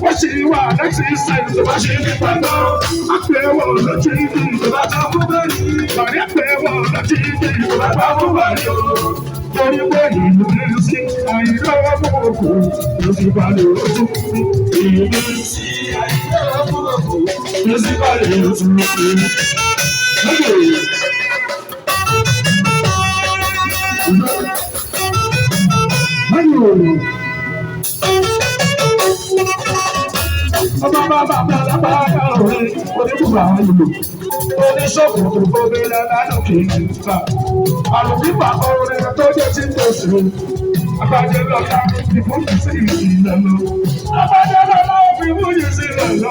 What you want, that's inside the machine. I play one the TV, but I don't believe. But I play one the TV, but I don't believe. Anybody in the music, I love you. Music value, I love you. Music value, oníṣòwò tó gbóbi lọ́nà kì í gbà. Àlùbíbà orin tó jẹ́ tí kò sí. Abájẹ́ lọ́la ìfúnni sí ìlànà. Abájẹ́ lọ́la ìfúnni sí ìlànà.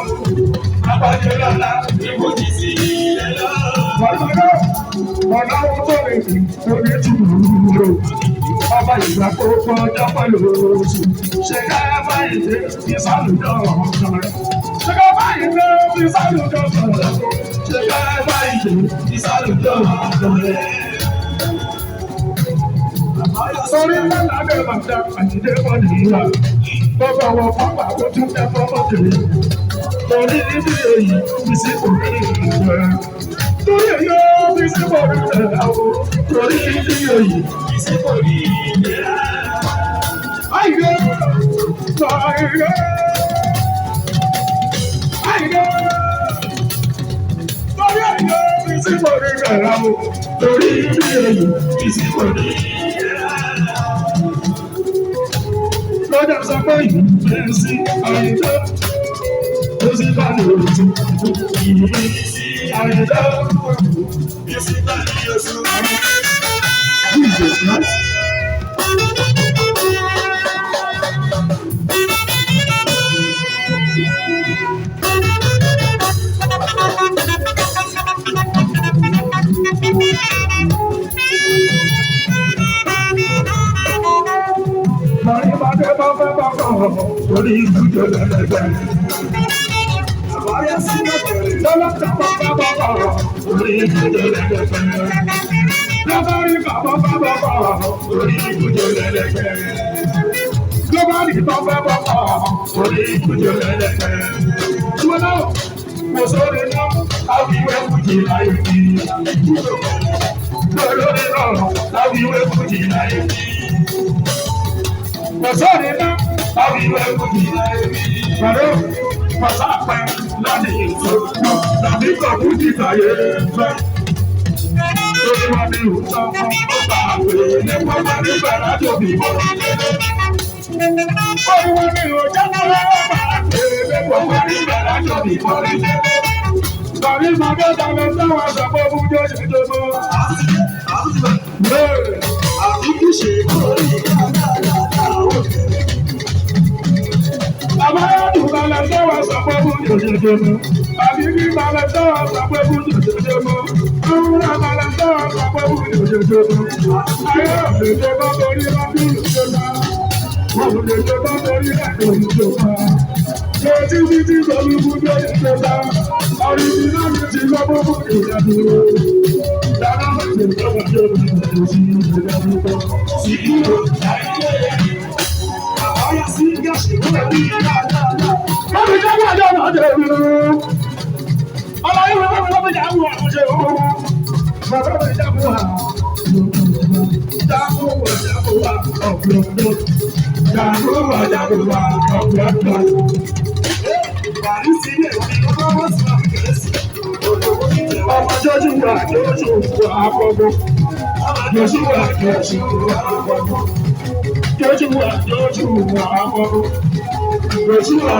Abájẹ́ lọ́la ìfúnni sí ìlànà. Ọ̀nà wọn tó lè fi orí tí mo ń lò. Ọba ìgbà tó kọjá pẹ̀lú oṣù. Ṣé ká bá ìdè ìsàlùjọ ọ̀kan rẹ̀? Ṣé ká bá ìdè ìsàlùjọ ọ̀kan rẹ̀? Ṣé ká bá ìdè ìsàlùjọ ọ̀kan rẹ̀? Sọrí lọ́la bẹ́ẹ̀ máa dá àjídé bọ́ọ̀lù ìlà. Bọ́bá wọn pápá tó tún fẹ́ fọ́mọ́ kiri. Torí níbi èyí fi sí òkè ìgbẹ́. Torí èyí ó fi sí bọ̀rù rẹ̀ àwọn. Torí níbi èyí fi sí bọ̀rù ìgbẹ́. Àìdé sọ àìdé. Àìdé. Torí èyí ó fi sí bọ̀rù rẹ̀ àwọn. Torí níbi èyí fi sí bọ̀rù ìgbẹ́. Lọ́jà sọ pé ìgbẹ́ sí àìdé. Ó sì bá lè rò ìgbẹ́ sí àìdé. Ó sì bá lè rò Jesus Christ. Orí ìdúró lẹ́lẹ́gbẹ́. Àbáyé sí ọ̀tẹ̀rẹ̀ lọ́lọ́ta bàbá orí ìdúró lẹ́lẹ́gbẹ́. Lọ́bàrí bàbá orí ìdúró lẹ́lẹ́gbẹ́. Lọ́bàrí bàbá orí ìdúró lẹ́lẹ́gbẹ́. Ṣùgbọ́n náà, mo sọ̀rọ̀ náà, àbíwẹ́ fújì láyé bí. Lórí náà, àbíwẹ́ fújì láyé bí. Mo sọ̀rọ̀ náà. Àbíwẹ́ fújì láyé bí. Pẹ̀lú pàṣàpẹ́ láti ètò tàbí kọ̀ọ̀kújì láyé fẹ́. Lórí wọn ní òótọ́ fún ọgbà àgbèrè nípa wọn nígbà lájọ bí bọ́. Lórí wọn ní òótọ́ fún ọgbà àgbèrè nípa wọn nígbà lájọ bí bọ́. Tàbí màdé tàbí táwọn àṣàpọ̀ fún jọ́sí tó mọ́. Àbí kìí ṣe kórè dáadáa òkè. Àbáyọ̀dún balẹ̀ sọ́wọ́ sọ́pẹ́ fún jòjòjò mọ́. Àbíkí balẹ̀ sọ́wọ́ sọ́pẹ́ fún jòjòjò mọ́. Àwùrọ̀ balẹ̀ sọ́wọ́ sọ́pẹ́ fún jòjòjò mọ́. Ayé òṣèjọ bá torí lọ́dún ìjọba. Wọ́n lè jọ bá torí lọ́dún ìjọba. Lọ́tí títí lọ́lú fún jòjòjò. Ọ̀rìnì náà mi ti lọ́bọ̀ fún ìjọba. Dáná mọ̀ sí ìjọba jọba sí ìjọba. Sí ìjọba Ọ̀yà sí gẹ̀ẹ́sì kúrẹ̀ bí dáadáa. Wọ́n fi jẹ́ wọ́n jẹ́ ọ̀nà jẹ́ ìlú. Ọmọ yìí wọ́n fi lọ́pẹ́ jáwọ́ àwọn ṣe òun. Bàbá mi jáwọ́ wà. Jáwọ́ wà jáwọ́ wà ọ̀pọ̀lọpọ̀. Jáwọ́ wà jáwọ́ wà ọ̀pọ̀lọpọ̀. Bàrí sí ilé ìwé ọmọ sí wà gẹ̀ẹ́sì. Ọmọ jọ́jú wà jọ́jú wà àpọ̀gbọ̀. Jọ́jú wà jọ́jú wà àpọ̀gbọ̀. Joshua,